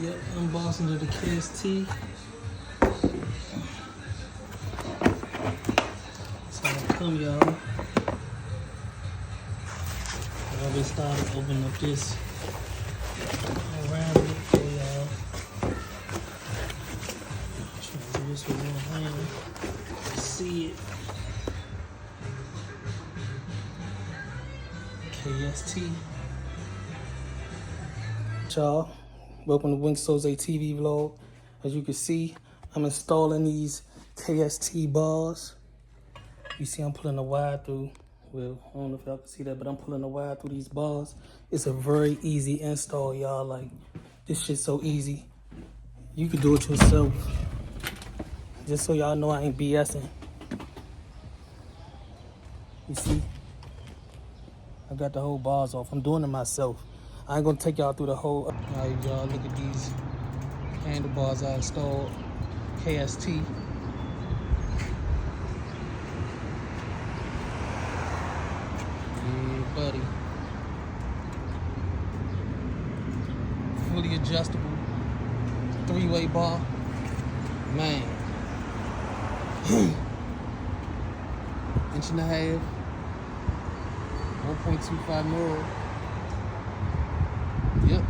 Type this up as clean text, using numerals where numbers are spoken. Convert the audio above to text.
Yep, unboxing of the KST. So come y'all. I already started opening up this around it for y'all. Trying to do this with one hand. See it. KST. Y'all, welcome to Winkso's TV vlog. As you can see, I'm installing these KST bars. You see I'm pulling the wire through. Well, I don't know if y'all can see that, but I'm pulling the wire through these bars. It's a very easy install, y'all. Like, this shit's so easy. You can do it yourself. Just so y'all know I ain't BSing. You see? I got the whole bars off. I'm doing it myself. I ain't gonna take y'all through the whole. All right, y'all, look at these handlebars I installed. KST. Yeah, buddy. Fully adjustable. 3-way bar. Man. Inch and a half. 1.25 mil. Yep.